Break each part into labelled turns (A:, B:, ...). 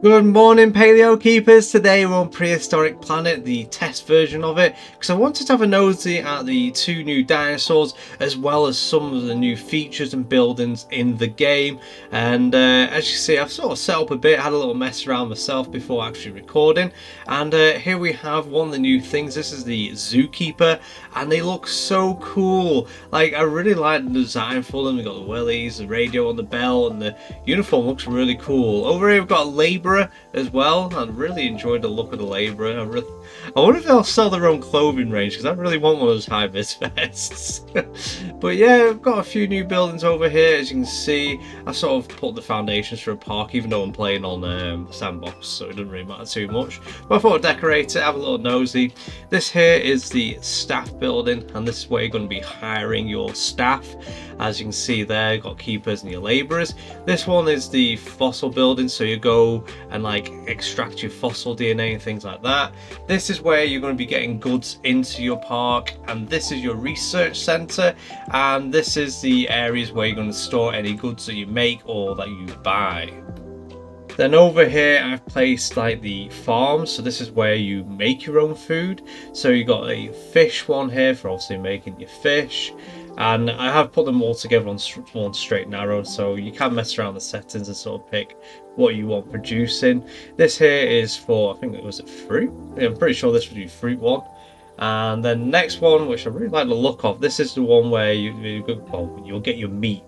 A: Good morning, Paleo Keepers. Today we're on Prehistoric Planet, the test version of it, because I wanted to have a nosy at the two new dinosaurs, as well as some of the new features and buildings in the game. And as you see, I've sort of set up a bit, had a little mess around myself before actually recording. And here we have one of the new things. This is the Zookeeper, and they look so cool. Like, I really like the design for them. We've got the wellies, the radio on the bell, and the uniform looks really cool. Over here we've got a labourer as well. I really enjoyed the look of the labourer. I wonder if they'll sell their own clothing range, because I really want one of those high-vis vests. But yeah, I've got a few new buildings over here. As you can see, I sort of put the foundations for a park, even though I'm playing on sandbox, so it doesn't really matter too much. But I thought I'd decorate it, have a little nosy. This here is the staff building, and this is where you're going to be hiring your staff. As you can see there, you've got keepers and your labourers. This one is the fossil building, so you go and like extract your fossil DNA and things like that. This is where you're going to be getting goods into your park, and this is your research centre, and this is the areas where you're going to store any goods that you make or that you buy. Then over here I've placed like the farm, so this is where you make your own food. So you got a fish one here for obviously making your fish, and I have put them all together on one straight and narrow, so you can mess around the settings and sort of pick what you want producing. This here is for, I think it was a fruit. Yeah, I'm pretty sure this would be fruit one. And then next one, which I really like the look of, this is the one where you'll get your meat.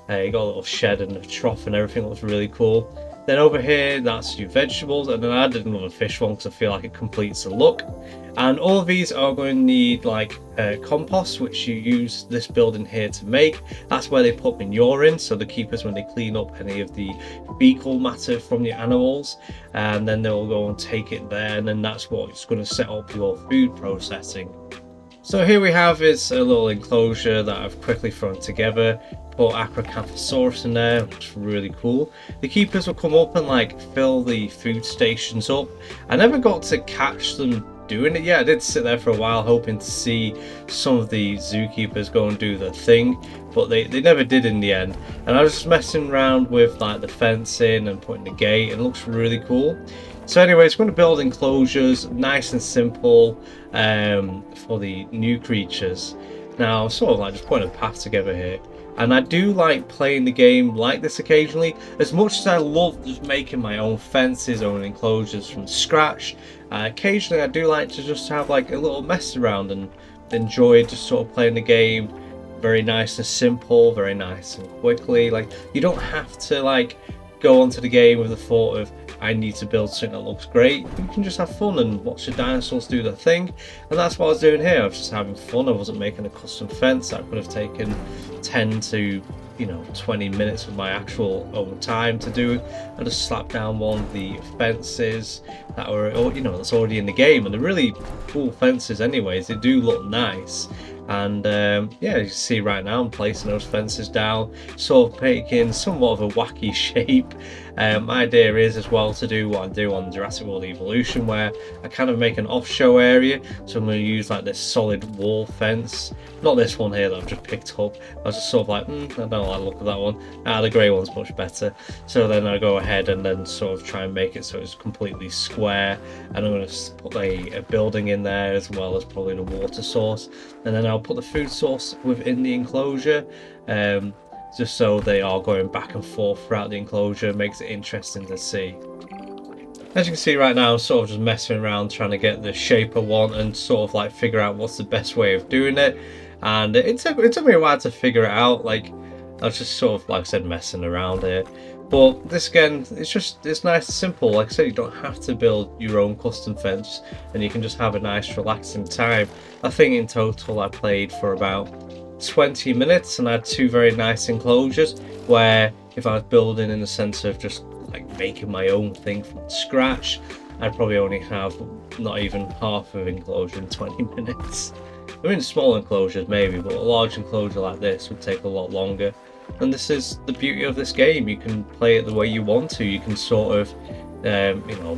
A: You got a little shed and a trough and everything. Looks really cool. Then over here, that's your vegetables, and then I added another fish one because I feel like it completes the look. And all of these are going to need like compost, which you use this building here to make. That's where they put manure in, so the keepers, when they clean up any of the fecal matter from the animals, and then they'll go and take it there, and then that's what's going to set up your food processing. So here we have is a little enclosure that I've quickly thrown together. Put Prehistoric in there, which is really cool. The keepers will come up and like fill the food stations up. I never got to catch them doing it yet. I did sit there for a while hoping to see some of the zookeepers go and do their thing, but they never did in the end. And I was just messing around with like the fencing and putting the gate, and it looks really cool. So anyway, it's going to build enclosures, nice and simple, for the new creatures. Now I'm sort of like just putting a path together here. And I do like playing the game like this occasionally. As much as I love just making my own fences, own enclosures from scratch, occasionally I do like to just have like a little mess around and enjoy just sort of playing the game very nice and simple, very nice and quickly. Like, you don't have to like go onto the game with the thought of I need to build something that looks great. You can just have fun and watch the dinosaurs do their thing, and that's what I was doing here. I was just having fun. I wasn't making a custom fence that could have taken 10 to 20 minutes of my actual own time to do. I just slapped down one of the fences that were that's already in the game, and they're really cool fences anyways. They do look nice. And yeah, you can see right now I'm placing those fences down, sort of making somewhat of a wacky shape. My idea is as well to do what I do on Jurassic World Evolution, where I kind of make an off-show area. So I'm going to use like this solid wall fence, not this one here that I've just picked up. I was just sort of like, I don't like the look of that one. The grey one's much better. So then I go ahead and then sort of try and make it so it's completely square, and I'm going to put a building in there, as well as probably the water source, and then I'll put the food source within the enclosure, just so they are going back and forth throughout the enclosure. Makes it interesting to see. As you can see right now, I'm sort of just messing around trying to get the shape I want and sort of like figure out what's the best way of doing it. And it took me a while to figure it out. Like, I was just sort of, like I said, messing around here. But this again, it's nice and simple. Like I said, you don't have to build your own custom fence, and you can just have a nice relaxing time. I think in total I played for about 20 minutes, and I had two very nice enclosures, where if I was building in the sense of just like making my own thing from scratch, I'd probably only have not even half of an enclosure in 20 minutes. I mean, small enclosures maybe, but a large enclosure like this would take a lot longer. And this is the beauty of this game. You can play it the way you want to. You can sort of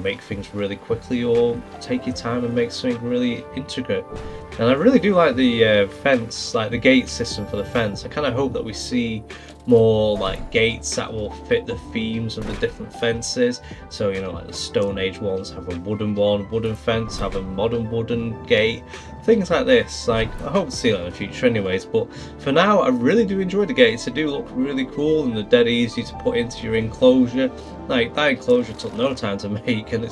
A: make things really quickly, or take your time and make something really intricate. And I really do like the fence, like the gate system for the fence. I kind of hope that we see more like gates that will fit the themes of the different fences. So you know, like the Stone Age ones have a wooden fence, have a modern wooden gate, things like this. Like I hope to see that in the future anyways, but for now I really do enjoy the gates. They do look really cool and they're dead easy to put into your enclosure. Like that enclosure took no time to make, and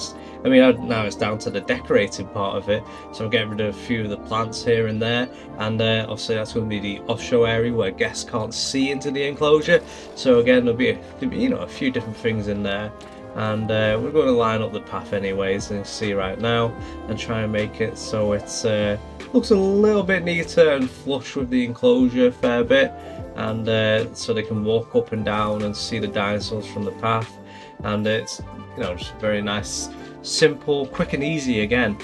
A: now it's down to the decorating part of it. So I'm getting rid of a few of the plants here and there, and obviously that's going to be the off-show area where guests can't see into the enclosure. So again, there'll be a few different things in there, and we're going to line up the path anyways, and see right now, and try and make it so it's looks a little bit neater and flush with the enclosure a fair bit, and so they can walk up and down and see the dinosaurs from the path, and it's just very nice, simple, quick and easy again.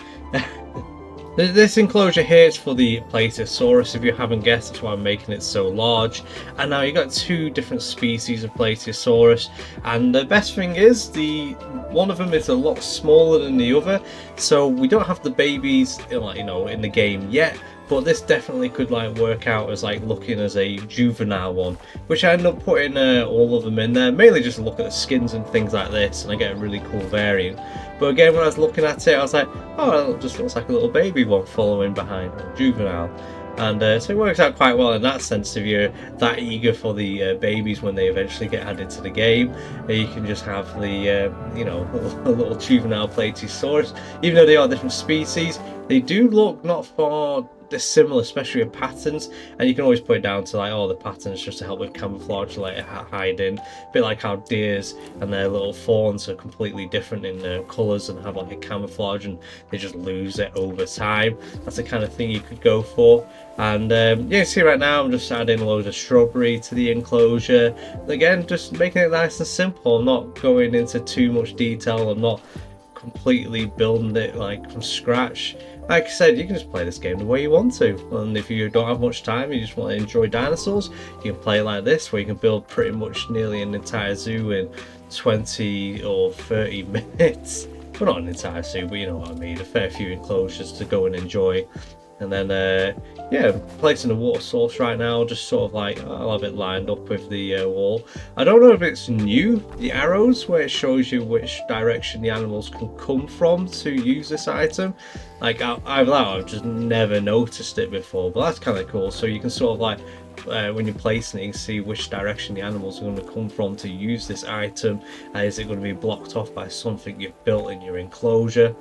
A: This enclosure here is for the Plateosaurus, if you haven't guessed. That's why I'm making it so large. And now you've got two different species of Plateosaurus, and the best thing is one of them is a lot smaller than the other, so we don't have the babies in the game yet, but this definitely could work out as looking as a juvenile one, which I end up putting all of them in there, mainly just to look at the skins and things like this, and I get a really cool variant. But again, when I was looking at it, I was like, oh, it just looks like a little baby one following behind, or juvenile. And so it works out quite well in that sense. If you're that eager for the babies when they eventually get added to the game, you can just have the a little juvenile Plateosaurus. Even though they are different species, they do look not far dissimilar, especially with patterns, and you can always put it down to the patterns just to help with camouflage, hiding, a bit like how deers and their little fawns are completely different in colours and have a camouflage, and they just lose it over time. That's the kind of thing you could go for. And yeah, see right now I'm just adding a load of shrubbery to the enclosure. Again, just making it nice and simple. I'm not going into too much detail. I'm not completely building it from scratch. Like I said, you can just play this game the way you want to, and if you don't have much time, you just want to enjoy dinosaurs, you can play it like this, where you can build pretty much nearly an entire zoo in 20 or 30 minutes. Well, not an entire zoo, but you know what I mean, a fair few enclosures to go and enjoy. And then yeah, placing a water source right now, just sort of I'll have it lined up with the wall. I don't know if it's new, the arrows where it shows you which direction the animals can come from to use this item. I've just never noticed it before, but that's kind of cool. So you can sort of when you're placing it, you can see which direction the animals are going to come from to use this item. Is it going to be blocked off by something you've built in your enclosure?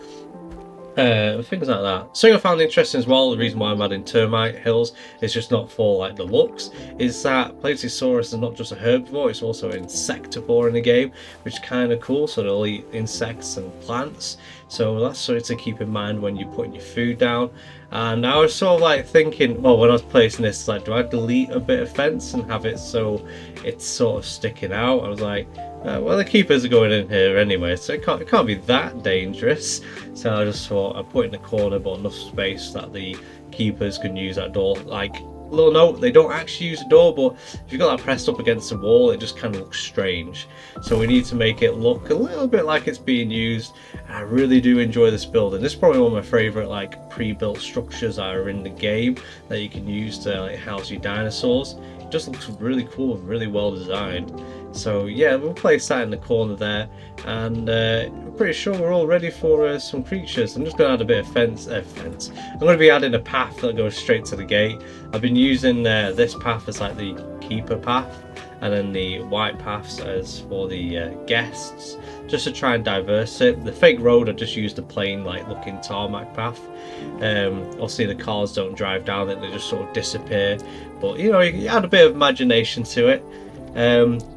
A: Things like that. Something I found interesting as well, the reason why I'm adding termite hills is just not for the looks, is that Plateosaurus is not just a herbivore, it's also an insectivore in the game, which is kind of cool. So they'll eat insects and plants, so that's something to keep in mind when you're putting your food down. And I was sort of thinking, well, when I was placing this, do I delete a bit of fence and have it so it's sort of sticking out? I was like, well, the keepers are going in here anyway, so it can't be that dangerous. So I just thought I'd put it in the corner, but enough space that the keepers can use that door. Little note, they don't actually use the door, but if you've got that pressed up against the wall, it just kind of looks strange. So we need to make it look a little bit like it's being used. And I really do enjoy this building. This is probably one of my favorite pre-built structures that are in the game that you can use to house your dinosaurs. It just looks really cool and really well designed. So yeah, we'll place that in the corner there, and I'm pretty sure we're all ready for some creatures. I'm just going to add a bit of fence. I'm going to be adding a path that goes straight to the gate. I've been using this path as the keeper path, and then the white paths as for the guests, just to try and diverse it. The fake road, I just used a plain looking tarmac path. Obviously the cars don't drive down it, they just sort of disappear, but you add a bit of imagination to it.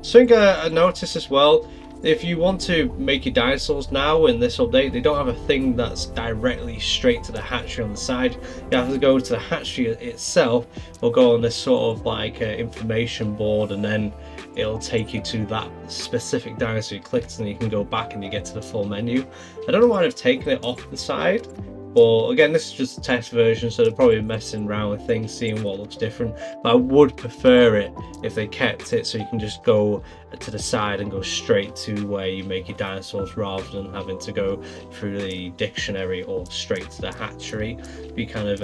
A: Something I noticed as well, if you want to make your dinosaurs now in this update, they don't have a thing that's directly straight to the hatchery on the side. You have to go to the hatchery itself, or go on this sort of information board, and then it'll take you to that specific dinosaur you clicked, and you can go back and you get to the full menu. I don't know why they've taken it off the side, but again, this is just a test version, so they're probably messing around with things, seeing what looks different. But I would prefer it if they kept it so you can just go to the side and go straight to where you make your dinosaurs, rather than having to go through the dictionary or straight to the hatchery. Be kind of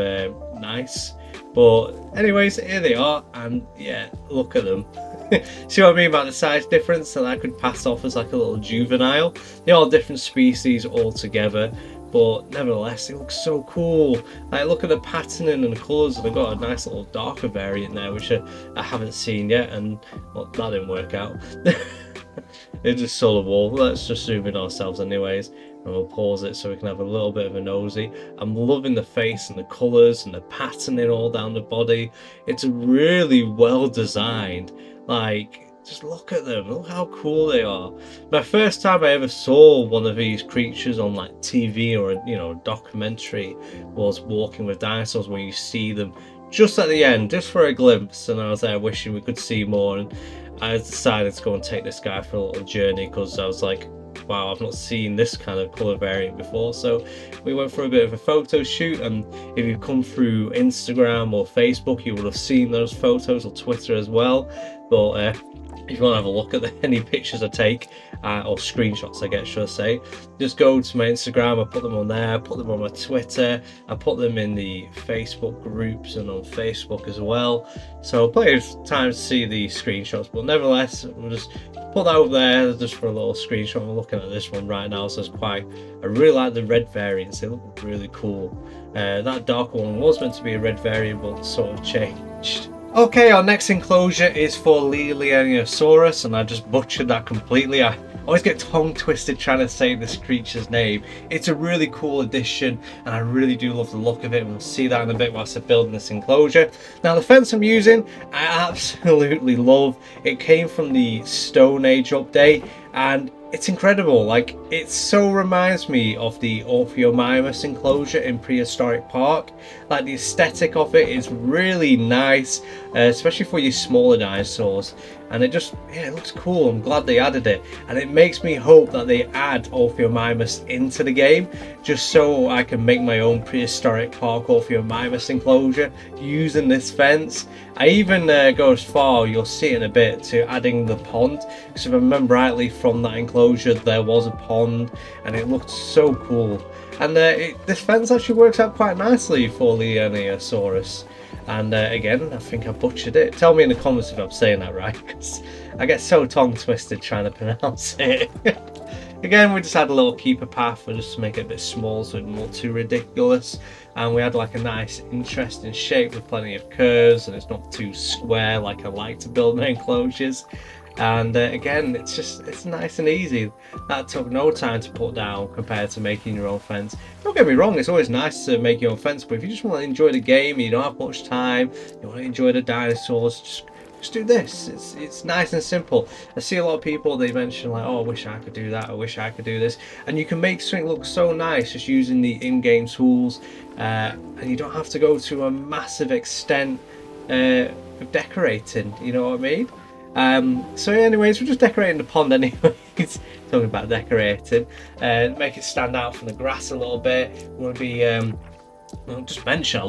A: nice. But anyways, here they are, and yeah, look at them. See what I mean about the size difference? So that could pass off as like a little juvenile. They're all different species all together, but nevertheless, it looks so cool. Like, look at the patterning and the colours, and they've got a nice little darker variant there, which I haven't seen yet, and well, that didn't work out. It's just solid wall. Let's just zoom in ourselves anyways, and we'll pause it so we can have a little bit of a nosy. I'm loving the face and the colours and the patterning all down the body. It's really well designed. Like, just look at them, look how cool they are. My first time I ever saw one of these creatures on like TV or a documentary was Walking with Dinosaurs, where you see them just at the end, just for a glimpse, and I was there wishing we could see more. And I decided to go and take this guy for a little journey because I was like, wow, I've not seen this kind of colour variant before. So we went for a bit of a photo shoot, and if you've come through Instagram or Facebook, you would have seen those photos, or Twitter as well. But if you want to have a look at any pictures I take, or screenshots I get, should I say, just go to my Instagram. I put them on there, I put them on my Twitter, I put them in the Facebook groups and on Facebook as well. So plenty of time to see the screenshots, but nevertheless, we'll just put that up there just for a little screenshot. I'm looking at this one right now, so it's I really like the red variants, they look really cool. That dark one was meant to be a red variant, but sort of changed. Okay, our next enclosure is for Liaoningosaurus, and I just butchered that completely. I always get tongue twisted trying to say this creature's name. It's a really cool addition, and I really do love the look of it, and we'll see that in a bit whilst I'm building this enclosure. Now, the fence I'm using, I absolutely love. It came from the Stone Age update, and it's incredible. Like, it so reminds me of the Orpheomimus enclosure in Prehistoric Park. Like, the aesthetic of it is really nice, especially for your smaller dinosaurs, and it just, yeah, it looks cool. I'm glad they added it, and it makes me hope that they add Orpheomimus into the game, just so I can make my own Prehistoric Park Orpheomimus enclosure using this fence. I even go as far, you'll see in a bit, to adding the pond, because if I remember rightly from that enclosure there was a pond, and it looked so cool. And this fence actually works out quite nicely for Liaoningosaurus. And again, I think I butchered it. Tell me in the comments if I'm saying that right, because I get so tongue twisted trying to pronounce it. Again, we just had a little keeper path just to make it a bit small so it didn't look too ridiculous. And we had like a nice interesting shape with plenty of curves, and it's not too square like I like to build my enclosures. And again, it's nice and easy. That took no time to put down compared to making your own fence. Don't get me wrong, it's always nice to make your own fence, but if you just want to enjoy the game, you don't have much time, you want to enjoy the dinosaurs, just do this. It's nice and simple. I see a lot of people, they mention like, oh, I wish I could do that, I wish I could do this, and you can make something look so nice just using the in-game tools, and you don't have to go to a massive extent of decorating, you know what I mean? So anyways, we're just decorating the pond anyways. Talking about decorating, make it stand out from the grass a little bit. We're gonna be I'll just mention,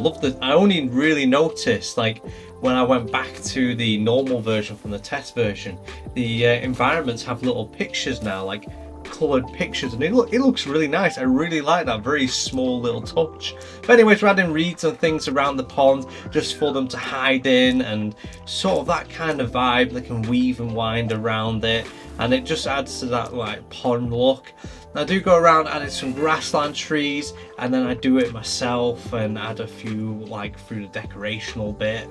A: I only really noticed, like, when I went back to the normal version from the test version, the environments have little pictures now, like coloured pictures, and it looks really nice. I really like that very small little touch. But anyways, we're adding reeds and things around the pond just for them to hide in, and sort of that kind of vibe. They can weave and wind around it, and it just adds to that like pond look. I do go around adding some grassland trees, and then I do it myself and add a few like through the decorational bit.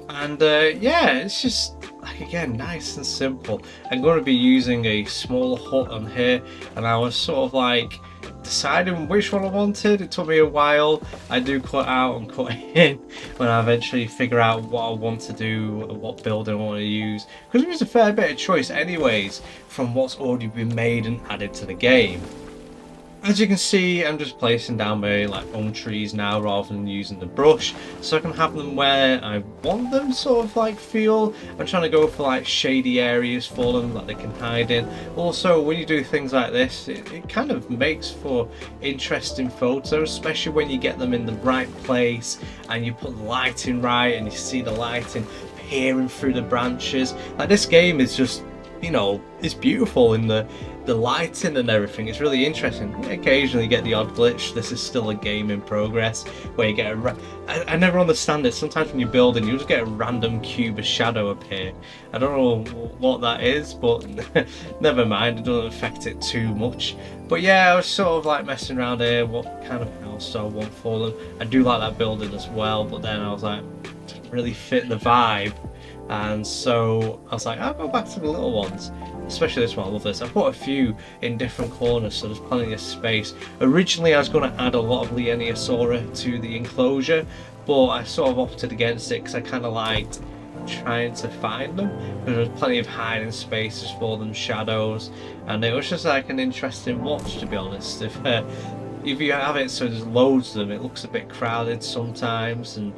A: And yeah, it's just like, again, nice and simple. I'm going to be using a small hut on here, and I was sort of like deciding which one I wanted. It took me a while. I do cut out and cut in when I eventually figure out what I want to do, what building I want to use, because there is a fair bit of choice anyways from what's already been made and added to the game. As you can see, I'm just placing down my like own trees now rather than using the brush, so I can have them where I want them, sort of like feel. I'm trying to go for like shady areas for them that they can hide in. Also, when you do things like this, it kind of makes for interesting photos, especially when you get them in the right place and you put the lighting right and you see the lighting peering through the branches. Like, this game is just, you know, it's beautiful in the the lighting and everything, it's really interesting. You occasionally get the odd glitch. This is still a game in progress where you get I never understand it. Sometimes when you're building, you just get a random cube of shadow appear. I don't know what that is, but never mind, it doesn't affect it too much. But yeah, I was sort of like messing around here, what kind of house do I want for them. I do like that building as well, but then I was like, it didn't really fit the vibe. And so I was like, I'll go back to the little ones. Especially this one, I love this. I put a few in different corners, so there's plenty of space. Originally I was going to add a lot of Liaoningosaurus to the enclosure, but I sort of opted against it because I kind of liked trying to find them. There was plenty of hiding spaces for them, shadows, and it was just like an interesting watch, to be honest. If you have it so there's loads of them, it looks a bit crowded sometimes, and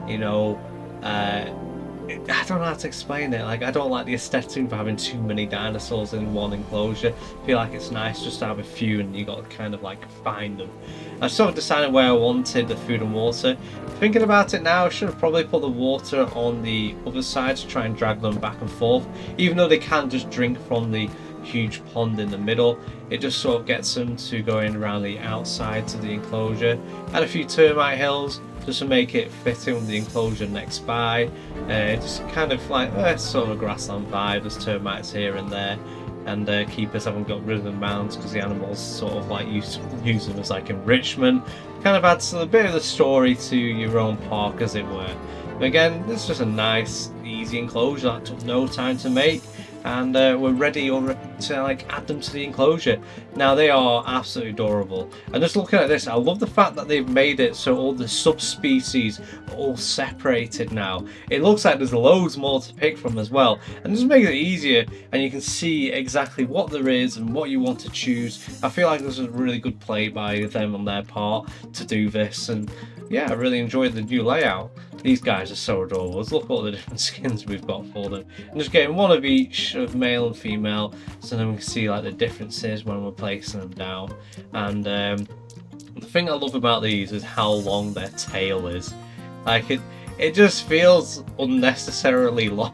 A: you know, I don't know how to explain it. Like, I don't like the aesthetic of having too many dinosaurs in one enclosure. I feel like it's nice just to have a few and you got to kind of like find them. I sort of decided where I wanted the food and water. Thinking about it now, I should have probably put the water on the other side to try and drag them back and forth. Even though they can't just drink from the huge pond in the middle, it just sort of gets them to going around the outside to the enclosure. Add a few termite hills just to make it fit in with the enclosure next by. Just kind of like sort of a grassland vibe. There's termites here and there, and keepers haven't got rid of the mounds because the animals sort of like use them as like enrichment. Kind of adds a bit of the story to your own park, as it were. But again, this is just a nice, easy enclosure that took no time to make. And we're ready to like add them to the enclosure. Now they are absolutely adorable. And just looking at this, I love the fact that they've made it so all the subspecies are all separated now. It looks like there's loads more to pick from as well, and just makes it easier, and you can see exactly what there is and what you want to choose. I feel like this is a really good play by them on their part to do this, and yeah, I really enjoyed the new layout. These guys are so adorable. Let's look at all the different skins we've got for them. I'm just getting one of each, of male and female, so then we can see like the differences when we're placing them down. And the thing I love about these is how long their tail is. Like it just feels unnecessarily long.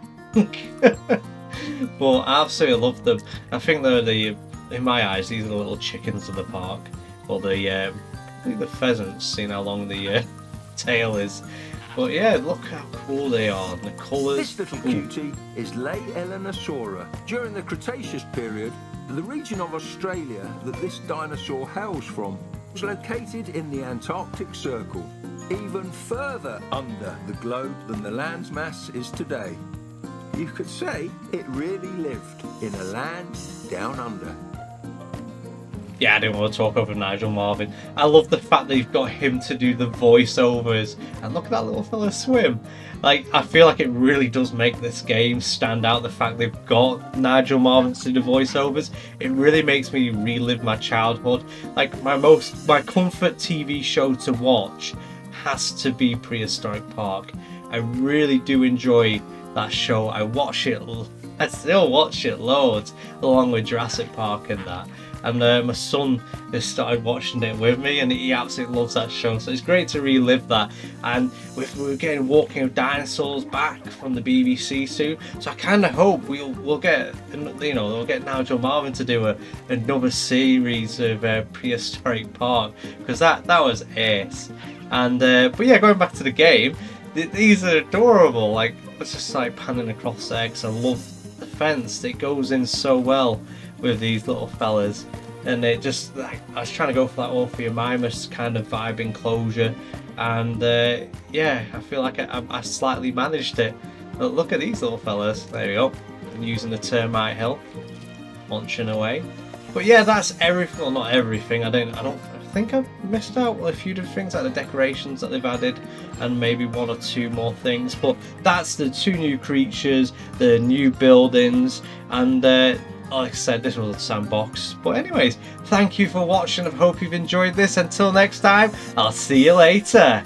A: But I absolutely love them. I think they're in my eyes, these are the little chickens of the park, or I think the pheasants, seeing how long the tail is. But yeah, look how cool they are, and the colours.
B: This little cutie is Liaoningosaurus. During the Cretaceous period, the region of Australia that this dinosaur hails from was located in the Antarctic Circle, even further under the globe than the land's mass is today. You could say it really lived in a land down under.
A: Yeah, I didn't want to talk over Nigel Marven. I love the fact they've got him to do the voiceovers. And look at that little fella swim. Like, I feel like it really does make this game stand out, the fact they've got Nigel Marven to do the voiceovers. It really makes me relive my childhood. Like, my comfort TV show to watch has to be Prehistoric Park. I really do enjoy that show. I still watch it loads, along with Jurassic Park and that. And my son has started watching it with me, and he absolutely loves that show. So it's great to relive that. And we're getting Walking of Dinosaurs back from the BBC soon. So I kind of hope we'll get, you know, we'll get Nigel Marven to do another series of Prehistoric Park, because that was ace. And but yeah, going back to the game, these are adorable. Like, it's just like panning across there because I love the fence. It goes in so well with these little fellas, and it just, like, I was trying to go for that Orpheomimus kind of vibe enclosure, and yeah, I feel like I slightly managed it. But look at these little fellas. There we go. I'm using the termite hill, launching away. But yeah, that's everything. Well, not everything. I think I've missed out a few different things, like the decorations that they've added, and maybe one or two more things. But that's the two new creatures, the new buildings, and like I said, this was a sandbox. But anyways, thank you for watching. I hope you've enjoyed this. Until next time, I'll see you later.